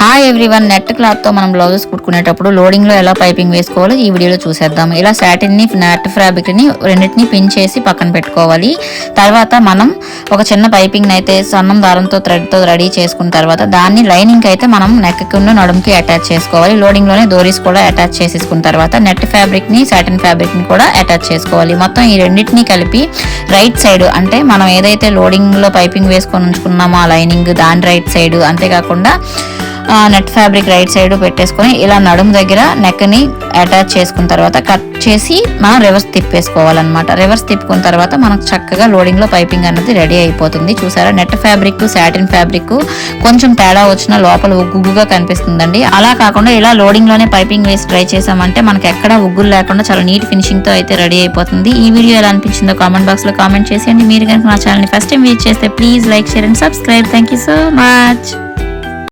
Hi everyone, net cloth తో మనం blouses కుట్టుకునేటప్పుడు loading లో ఎలా పైపింగ్ వేసుకోవాలో ఈ వీడియోలో చూసేద్దాం. ఇలా సాటిన్ ని నెట్ ఫ్యాబ్రిక్ ని రెండింటిని పిన్ చేసి పక్కన పెట్టుకోవాలి. తర్వాత మనం ఒక చిన్న పైపింగ్ అయితే సన్నం దారంతో థ్రెడ్ తో రెడీ చేసుకున్న తర్వాత దాన్ని లైనింగ్ అయితే మనం నెక్ కి నడుముకి అటాచ్ చేసుకోవాలి. లోడింగ్ లోనే డోరీస్ కూడా అటాచ్ చేసేసుకున్న తర్వాత నెట్ ఫ్యాబ్రిక్ ని సాటిన్ ఫ్యాబ్రిక్ ని కూడా అటాచ్ చేసుకోవాలి. మొత్తం ఈ రెండింటిని కలిపి రైట్ సైడ్ అంటే మనం ఏదైతే లోడింగ్ లో పైపింగ్ వేసుకొని ఉంచుకున్నామో ఆ లైనింగ్ దాని రైట్ సైడ్, అంతేకాకుండా నెట్ ఫ్యాబ్రిక్ రైట్ సైడ్ పెట్టేసుకొని ఇలా నడుము దగ్గర నెక్ ని అటాచ్ చేసుకున్న తర్వాత కట్ చేసి మనం రివర్స్ తిప్పేసుకోవాలన్నమాట. రివర్స్ తిప్పుకున్న తర్వాత మనకు చక్కగా లోడింగ్ లో పైపింగ్ అనేది రెడీ అయిపోతుంది. చూసారా, నెట్ ఫ్యాబ్రిక్ సాటిన్ ఫ్యాబ్రిక్ కొంచెం తేడా వచ్చిన లోపల ఉగ్గుగా కనిపిస్తుందండి. అలా కాకుండా ఇలా లోడింగ్ లోనే పైపింగ్ వేసి ట్రై చేసామంటే మనకి ఎక్కడ ఉగ్గులు లేకుండా చాలా నీట్ ఫినిషింగ్ తో అయితే రెడీ అయిపోతుంది. ఈ వీడియో ఎలా అనిపించిందో కామెంట్ బాక్స్ లో కామెంట్ చేసేయండి. మీరు కనుక నా ఛానల్ ని ఫస్ట్ టైం విజిట్ చేస్తే please like, share and subscribe. Thank you so much.